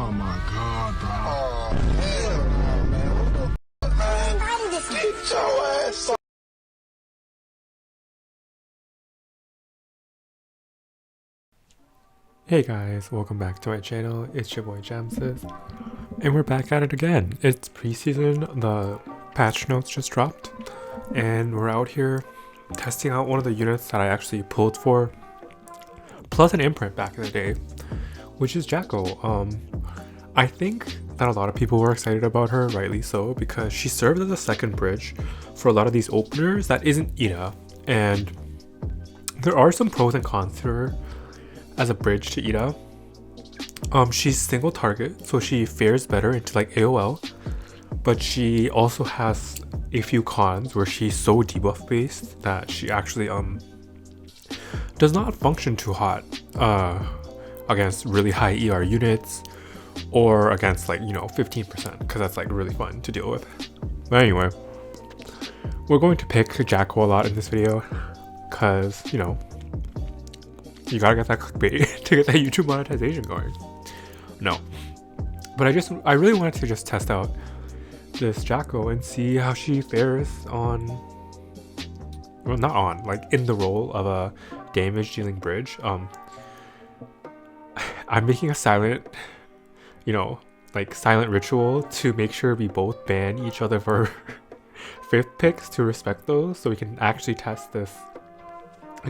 Oh my god, bro. Oh, hell no, man. What the fuck, man? Get your ass on. Hey guys, welcome back to my channel. It's your boy Jamsys, and we're back at it again. It's preseason, the patch notes just dropped, and we're out here testing out one of the units that I actually pulled for, plus an imprint back in the day, which is Jacko. I think that a lot of people were excited about her, rightly so, because she served as a second bridge for a lot of these openers that isn't Ida, and there are some pros and cons to her as a bridge to Ida. She's single target, so she fares better into like AOL, but she also has a few cons where she's so debuff based that she actually does not function too hot against really high ER units or against like 15%, because that's like really fun to deal with. But anyway, we're going to pick Jacko a lot in this video because you gotta get that clickbait to get that YouTube monetization going. No. But I really wanted to just test out this Jacko and see how she fares on, well, not on, like in the role of a damage dealing bridge. I'm making a silent, silent ritual to make sure we both ban each other for 5th picks to respect those, so we can actually test this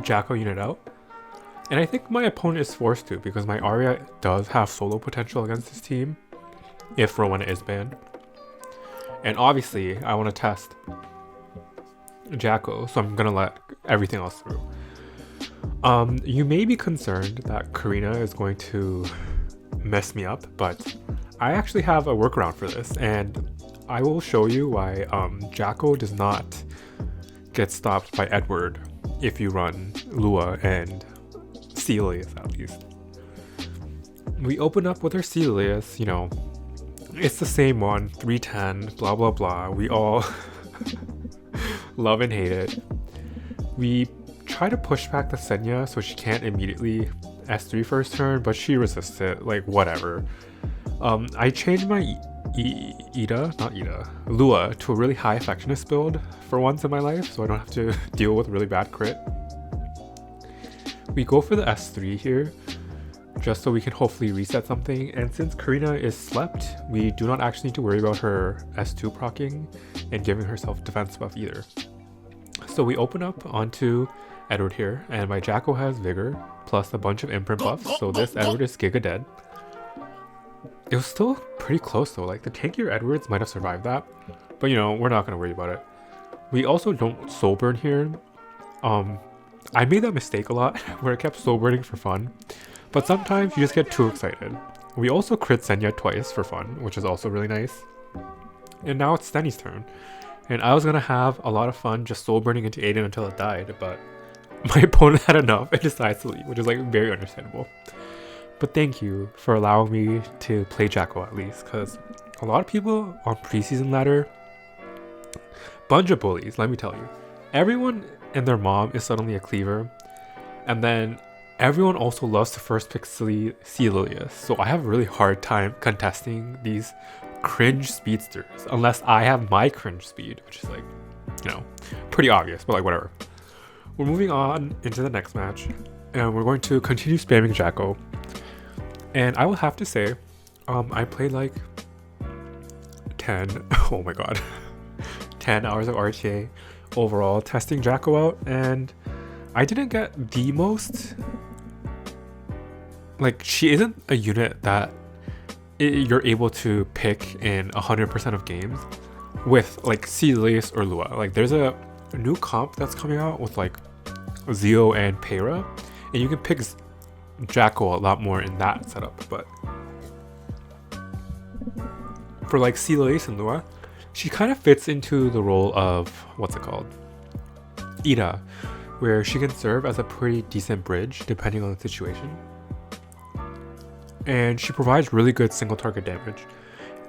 Jacko unit out. And I think my opponent is forced to, because my Arya does have solo potential against this team if Rowena is banned. And obviously, I want to test Jacko, so I'm going to let everything else through. You may be concerned that Karina is going to mess me up, but I actually have a workaround for this, and I will show you why Jacko does not get stopped by Edward if you run Lua and Clilias at least. We open up with our Clilias, it's the same one, 310, blah blah blah. We all love and hate it. We try to push back the Senya so she can't immediately S3 first turn, but she resists it, like whatever. I changed my Lua to a really high effectiveness build for once in my life, so I don't have to deal with really bad crit. We go for the S3 here, just so we can hopefully reset something, and since Karina is slept, we do not actually need to worry about her S2 proccing and giving herself defense buff either. So we open up onto Edward here, and my Jacko has Vigor, plus a bunch of imprint buffs, so this Edward is giga dead. It was still pretty close though, like the tankier Edwards might have survived that, but we're not going to worry about it. We also don't soul burn here. I made that mistake a lot where I kept soul burning for fun, but sometimes you just get too excited. We also crit Senya twice for fun, which is also really nice. And now it's Stenny's turn, and I was gonna have a lot of fun just soul burning into Aiden until it died, but my opponent had enough and decides to leave, which is like very understandable. But thank you for allowing me to play Jacko at least, because a lot of people on preseason ladder, bunch of bullies, let me tell you. Everyone and their mom is suddenly a cleaver, and then everyone also loves to first pick Clilias, so I have a really hard time contesting these cringe speedsters unless I have my cringe speed, which is like pretty obvious, but like whatever. We're moving on into the next match, and we're going to continue spamming Jacko, and I will have to say I played like 10 oh my god 10 hours of RTA overall testing Jacko out, and I didn't get the most, like, she isn't a unit that you're able to pick in 100% of games with like Clilias or Lua. Like there's a new comp that's coming out with like Zio and Pera, and you can pick Jacko a lot more in that setup, but for like Clilias and Lua, she kind of fits into the role of, Ida, where she can serve as a pretty decent bridge depending on the situation. And she provides really good single target damage.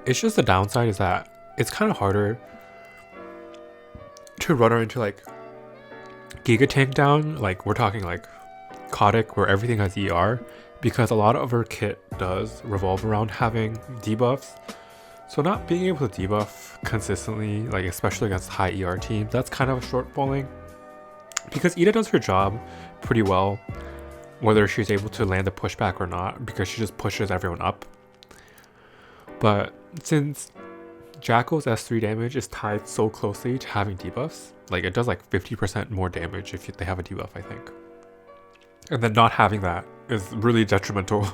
It's just the downside is that it's kind of harder to run her into like Giga Tank down. Like we're talking like Kotick where everything has ER, because a lot of her kit does revolve around having debuffs. So not being able to debuff consistently, like especially against high ER teams, that's kind of a shortfalling. Because Ida does her job pretty well, whether she's able to land a pushback or not, because she just pushes everyone up. But since Jackal's S3 damage is tied so closely to having debuffs, like it does like 50% more damage if they have a debuff, I think. And then not having that is really detrimental,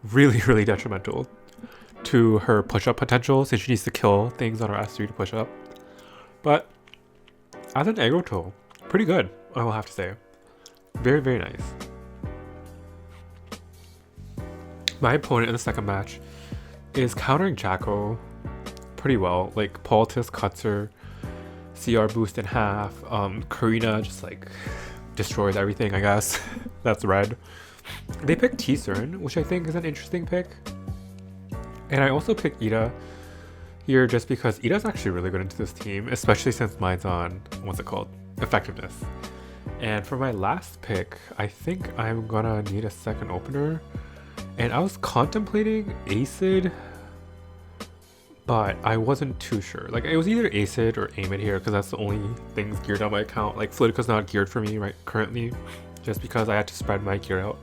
really detrimental to her push-up potential, since she needs to kill things on her S3 to push up. But as an aggro tool, pretty good, I will have to say. Very nice. My opponent in the second match is countering Jacko pretty well. Like Poultice cuts her CR boost in half. Karina just like destroys everything, I guess. That's red. They picked T-Cern, which I think is an interesting pick. And I also picked Ida here just because Ida's actually really good into this team, especially since mine's on, what's it called? Effectiveness. And for my last pick, I think I'm gonna need a second opener. And I was contemplating Acid, but I wasn't too sure. Like it was either Acid or Aimid here, because that's the only things geared on my account. Like Flitica's not geared for me right currently, just because I had to spread my gear out.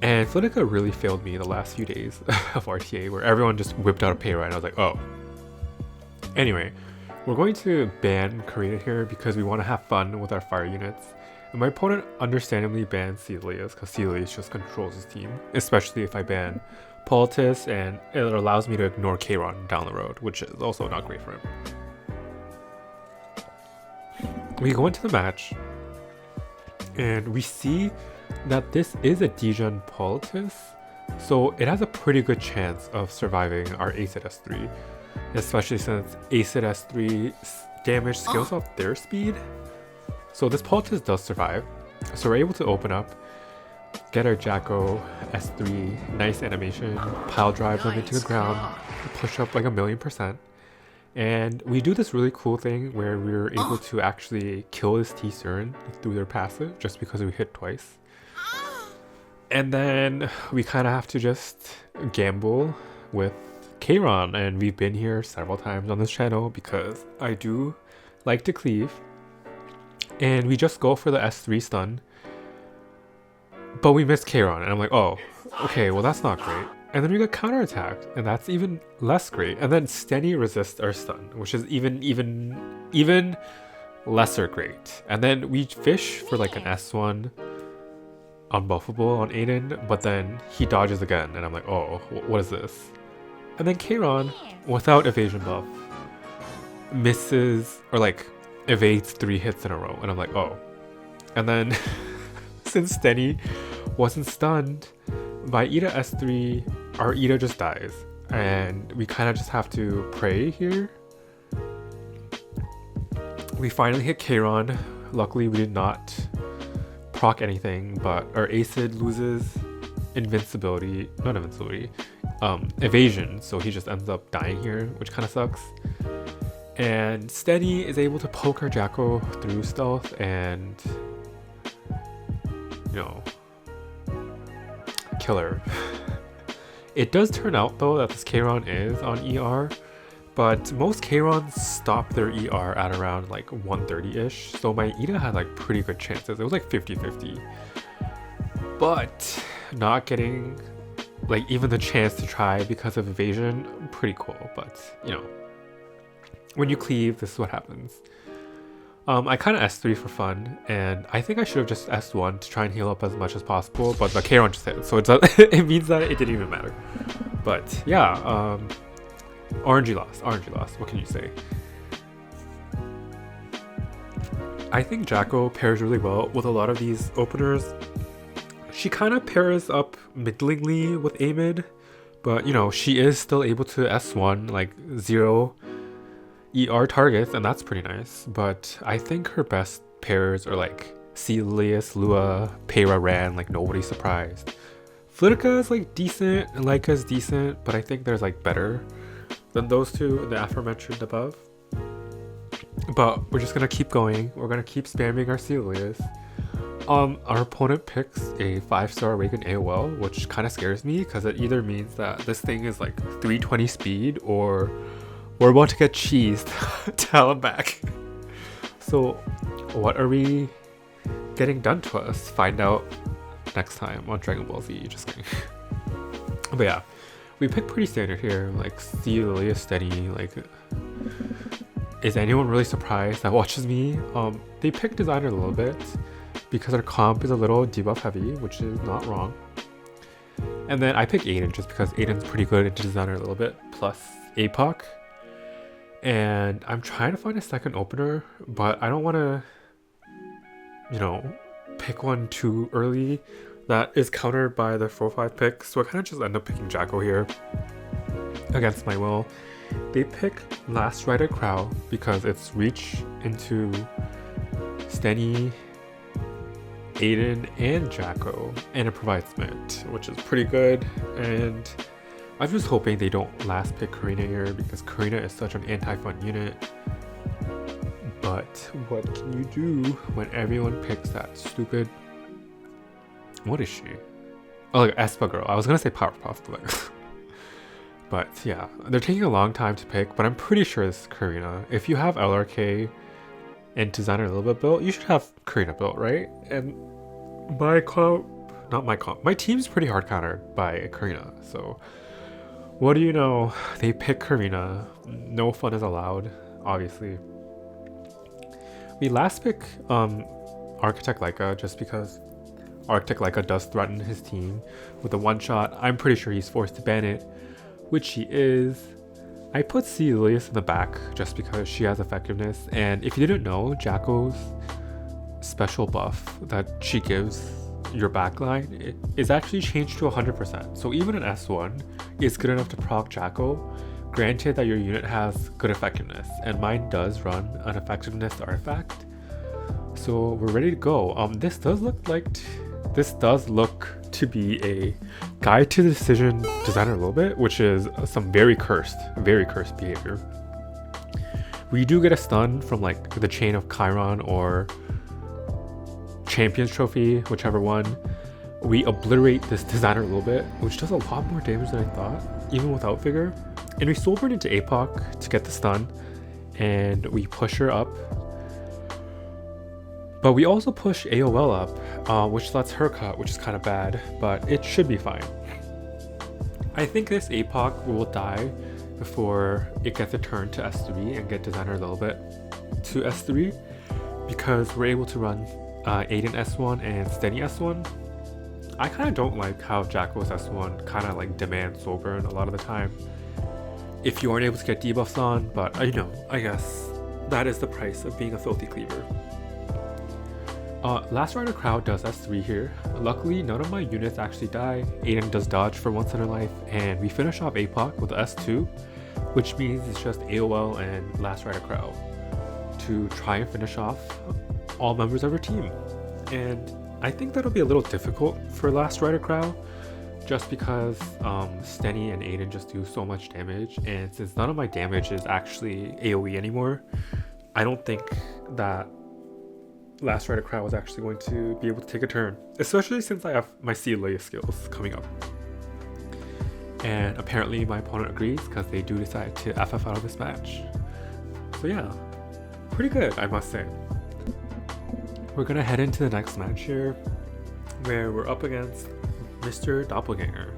And Flitica really failed me the last few days of RTA, where everyone just whipped out a pay ride, and I was like, oh. Anyway, we're going to ban Karina here because we want to have fun with our fire units. And my opponent understandably bans Clilias because Clilias just controls his team, especially if I ban Poultice, and it allows me to ignore Kayron down the road, which is also not great for him. We go into the match, and we see that this is a Dijon Poultice, so it has a pretty good chance of surviving our Acid S3, especially since Acid S3 damage scales off their speed. So this Poultice does survive, so we're able to open up, get our Jacko S3, nice animation, pile drive them into the ground, push up like 1,000,000%. And we do this really cool thing where we're able to actually kill this T-Cern through their passive just because we hit twice. And then we kind of have to just gamble with Kayron, and we've been here several times on this channel because I do like to cleave. And we just go for the S3 stun, but we miss Kayron, and I'm like, oh, okay, well that's not great. And then we got counterattacked, and that's even less great. And then Steady resists our stun, which is even lesser great. And then we fish for like an S1 unbuffable on Aiden, but then he dodges again, and I'm like, oh, what is this? And then Kayron, without evasion buff, misses, or like evades 3 hits in a row, and I'm like, oh. And then since Steady wasn't stunned by Ida S3, our Ida just dies, and we kind of just have to pray here. We finally hit Kayron. Luckily we did not proc anything, but our Acid loses invincibility, not invincibility, evasion, so he just ends up dying here, which kind of sucks. And Steady is able to poke our Jacko through stealth and, you know, kill her. It does turn out though that this Kayron is on ER, but most Kayrons stop their ER at around like 130-ish, so my Ida had like pretty good chances. It was like 50-50. But not getting like even the chance to try because of evasion, pretty cool. But you know, when you cleave, this is what happens. I kind of S3 for fun, and I think I should have just S1 to try and heal up as much as possible, but the Kayron just hit, so it means that it didn't even matter. But yeah, RNG loss, what can you say? I think Jacko pairs really well with a lot of these openers. She kind of pairs up middlingly with Aimid, but you know, she is still able to S1 like 0 ER targets, and that's pretty nice. But I think her best pairs are like Clilias, Lua, Pera, Ran, like nobody's surprised. Flitica is like decent, and Leica's decent, but I think there's like better than those two, the aforementioned above. But we're just gonna keep going. We're gonna keep spamming our Clilias. Our opponent picks a 5-star Awaken AOL, which kind of scares me because it either means that this thing is like 320 speed or we're about to get cheesed to hell and back. So what are we getting done to us? Find out next time on Dragon Ball Z. Just kidding. But yeah, we picked pretty standard here, like Clilias steady. Like, is anyone really surprised that watches me? They picked designer a little bit because our comp is a little debuff heavy, which is not wrong. And then I picked Aiden just because Aiden's pretty good into designer a little bit, plus APOC. And I'm trying to find a second opener, but I don't want to, you know, pick one too early that is countered by the 4-5 pick. So I kind of just end up picking Jacko here against my will. They pick Last Rider Crow because it's reach into Stenny, Aiden, and Jacko, and it provides mint, which is pretty good. And I'm just hoping they don't last pick Karina here because Karina is such an anti-fun unit. But what can you do when everyone picks that stupid... What is she? Oh, like Espa girl. I was gonna say Powerpuff, but but yeah, they're taking a long time to pick, but I'm pretty sure it's Karina. If you have LRK and designer a little bit built, you should have Karina built, right? And my team's pretty hard countered by Karina. So what do you know? They pick Karina. No fun is allowed, obviously. We last pick Architect Leica just because Architect Leica does threaten his team with a one-shot. I'm pretty sure he's forced to ban it, which he is. I put Clilias in the back just because she has effectiveness, and if you didn't know, Jacko's special buff that she gives your backline is actually changed to 100%. So even an S1 is good enough to proc Jacko, granted that your unit has good effectiveness, and mine does run an effectiveness artifact. So we're ready to go. This does look to be a guide to the decision designer a little bit, which is some very cursed behavior. We do get a stun from like the chain of Chiron or Champions Trophy, whichever one. We obliterate this designer a little bit, which does a lot more damage than I thought, even without vigor. And we soul burn into APOC to get the stun, and we push her up. But we also push AOL up, which lets her cut, which is kind of bad, but it should be fine. I think this APOC will die before it gets a turn to S3 and get designer a little bit to S3, because we're able to run Aiden S1 and Stenny S1. I kind of don't like how Jacko's S1 kind of like demands soul burn a lot of the time if you aren't able to get debuffs on, but I guess that is the price of being a filthy cleaver. Last Rider Crowd does S3 here. Luckily, none of my units actually die. Aiden does dodge for once in her life, and we finish off APOC with S2, which means it's just AOL and Last Rider Crowd to try and finish off all members of her team. And I think that'll be a little difficult for Last Rider Crowd, just because Stenny and Aiden just do so much damage, and since none of my damage is actually AoE anymore, I don't think that Last Rider Crowd was actually going to be able to take a turn, especially since I have my Clilias skills coming up. And apparently my opponent agrees because they do decide to FF out of this match. So yeah, pretty good, I must say. We're gonna head into the next match here, where we're up against Mr. Doppelganger.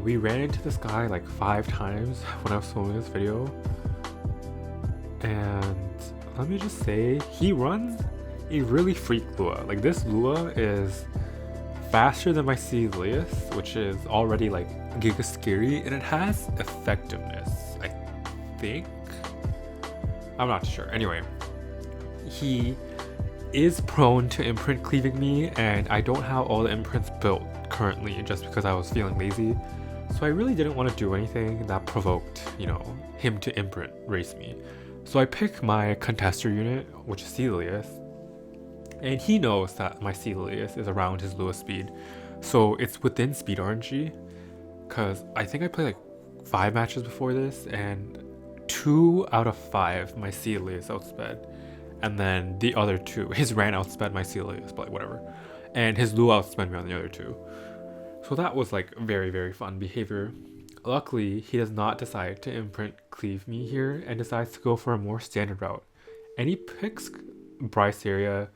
We ran into this guy like 5 times when I was filming this video, and let me just say, he runs a really freak Lua. Like, this Lua is faster than my Clilias, which is already like giga scary, and it has effectiveness, I think. I'm not sure. Anyway, he is prone to imprint cleaving me, and I don't have all the imprints built currently just because I was feeling lazy. So I really didn't want to do anything that provoked, him to imprint race me. So I pick my contester unit, which is Clilias, and he knows that my Clilias is around his Lua speed, so it's within speed RNG, because I think I played like 5 matches before this, and 2 out of 5 my Clilias outsped, and then the other two, his Ran outsped my Clilias, but like, whatever. And his Lu outsped me on the other two. So that was like very, very fun behavior. Luckily, he does not decide to imprint Cleave me here and decides to go for a more standard route. And he picks Bryceria,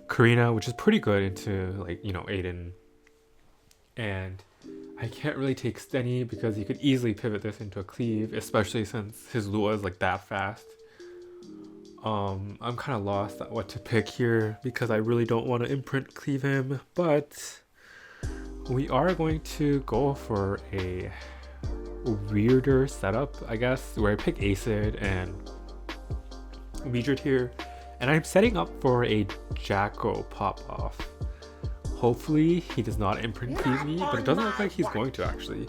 Karina, which is pretty good, into like, you know, Aiden. And I can't really take Stenny because he could easily pivot this into a Cleave, especially since his Lua is like that fast. I'm kind of lost at what to pick here because I really don't want to imprint Cleave him, but we are going to go for a weirder setup, I guess, where I pick Acid and Weedred here, and I'm setting up for a Jacko pop-off. Hopefully he does not imprint Cleave me, but it doesn't look like he's going to actually.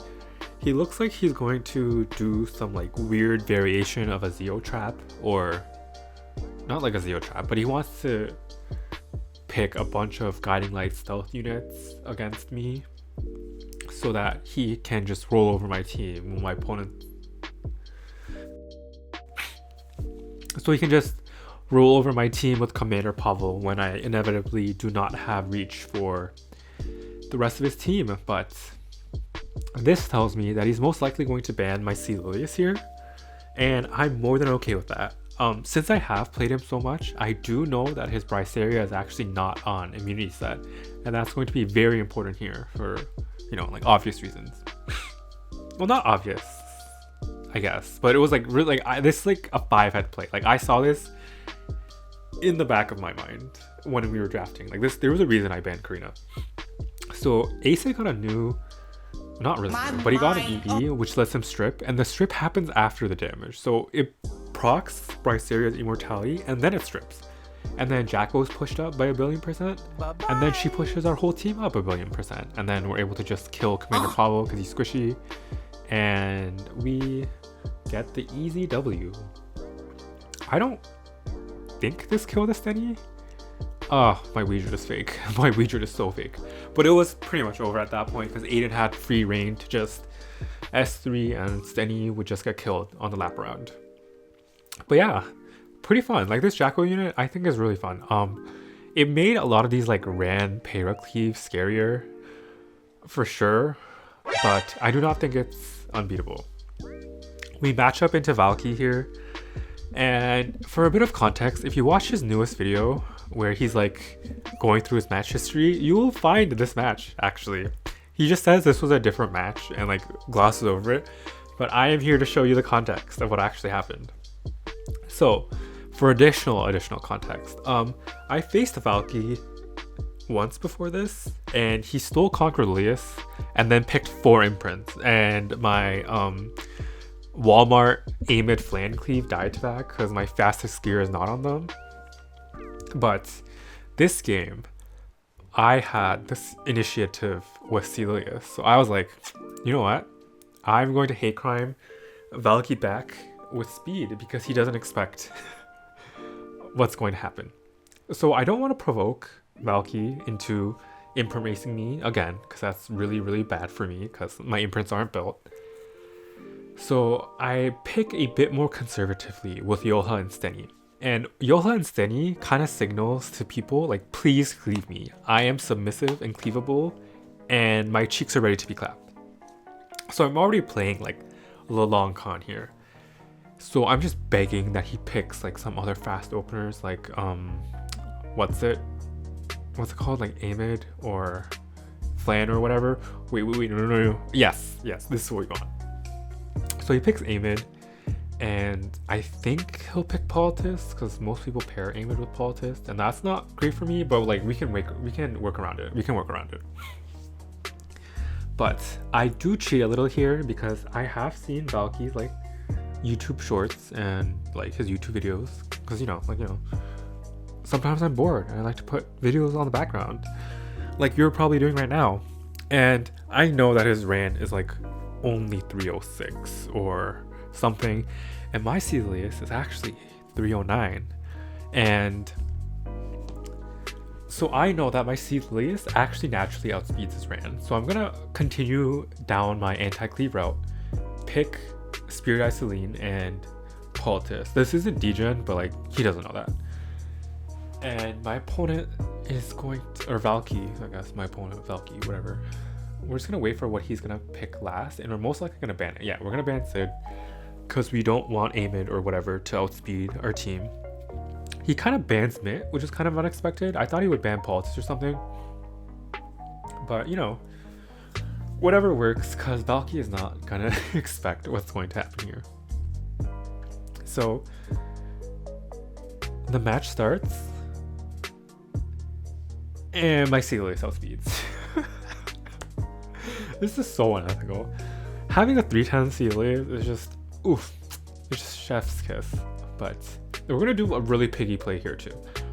He looks like he's going to do some like weird variation of a Zeo trap, or not like a Zeo trap, but he wants to pick a bunch of Guiding Light stealth units against me so that he can just roll over my team when my opponent. So he can just roll over my team with Commander Pavel when I inevitably do not have reach for the rest of his team. But this tells me that he's most likely going to ban my Clilias here, and I'm more than okay with that. Since I have played him so much, I do know that his Bryceria is actually not on immunity set, and that's going to be very important here for, you know, like obvious reasons. Well, not obvious, I guess, but it was like really like this like a 5-head play. Like I saw this in the back of my mind when we were drafting. Like this, there was a reason I banned Karina. So Ace got a new, not really new, but he got an EB, which lets him strip, and the strip happens after the damage. So it procs Bryceria's immortality, and then it strips. And then Jacko's pushed up by 1,000,000,000%, and then she pushes our whole team up 1,000,000,000%, and then we're able to just kill Commander Pavel because he's squishy, and we get the easy W. I don't think this killed the Stenny. Oh, my Weedred is fake. My Weedred is so fake. But it was pretty much over at that point because Aiden had free reign to just S3 and Stenny would just get killed on the lap around. But yeah, pretty fun. Like this Jacko unit I think is really fun. It made a lot of these like Ran Para Cleave scarier for sure, but I do not think it's unbeatable. We match up into Valky here, and for a bit of context, if you watch his newest video where he's like going through his match history, you will find this match actually. He just says this was a different match and like glosses over it, but I am here to show you the context of what actually happened. So for additional context, I faced Valky once before this, and he stole Clilias and then picked 4 imprints, and my Walmart Amid Flan Cleave died to that because my fastest gear is not on them. But this game, I had this initiative with Clilias, so I was like, you know what? I'm going to hate crime Valky back with speed because he doesn't expect what's going to happen. So I don't want to provoke Valky into imprint racing me again because that's really, really bad for me because my imprints aren't built. So I pick a bit more conservatively with Yoha and Stenny. And Yoha and Stenny kind of signals to people like, please cleave me. I am submissive and cleavable and my cheeks are ready to be clapped. So I'm already playing like a long con here. So I'm just begging that he picks like some other fast openers like what's it called, like Amid or Flan or whatever. Wait, no. Yes, this is what we want. So he picks Amid, and I think he'll pick Politis because most people pair Amid with Politis, and that's not great for me, but like we can work around it. But I do cheat a little here because I have seen Valky's like YouTube shorts and like his YouTube videos because you know sometimes I'm bored and I like to put videos on the background like you're probably doing right now, and I know that his Ran is like only 306 or something, and my Clilias is actually 309, and so I know that my Clilias actually naturally outspeeds his Ran. So I'm gonna continue down my anti-cleave route, pick Spirit Eye Celine and Politis. This isn't degen, but like he doesn't know that. And my opponent is going to, or Valky, I guess my opponent, Valky, whatever. We're just gonna wait for what he's gonna pick last, and we're most likely gonna ban it. Yeah, we're gonna ban Sid because we don't want Amid or whatever to outspeed our team. He kind of bans Mitt, which is kind of unexpected. I thought he would ban Politics or something, but you know, whatever works, because Valky is not gonna expect what's going to happen here. So the match starts, and my Clilias outspeeds. This is so unethical. Having a 310 Clilias is just, oof, it's just chef's kiss. But we're gonna do a really piggy play here too.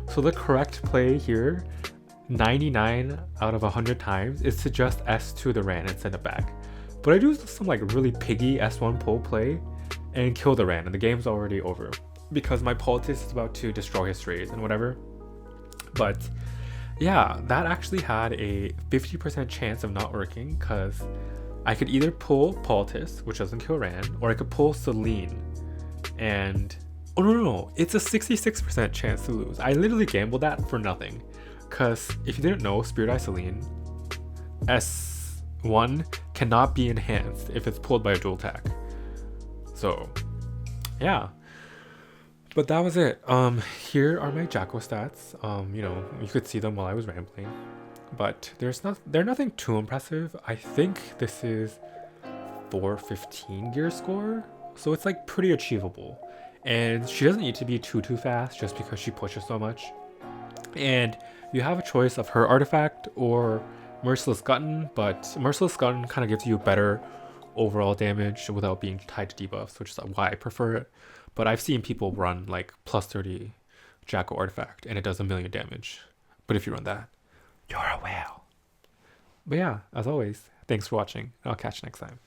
So the correct play here, 99 out of 100 times, is to just S2 the Ran and send it back. But I do some like really piggy S1 pull play and kill the Ran, and the game's already over because my Politics is about to destroy his trades and whatever. But yeah, that actually had a 50% chance of not working because I could either pull Politics, which doesn't kill Ran, or I could pull Celine. And oh no, it's a 66% chance to lose. I literally gambled that for nothing. Because if you didn't know, Spirit Eye Celine S1 cannot be enhanced if it's pulled by a dual attack. So yeah. But that was it. Here are my Jacko stats. You know, you could see them while I was rambling. But they're nothing too impressive. I think this is 415 gear score. So it's like pretty achievable. And she doesn't need to be too fast just because she pushes so much. And you have a choice of her artifact or Merciless Glutton, but Merciless Glutton kind of gives you better overall damage without being tied to debuffs, which is why I prefer it. But I've seen people run like plus 30 Jacko artifact and it does 1,000,000 damage. But if you run that, you're a whale. But yeah, as always, thanks for watching. I'll catch you next time.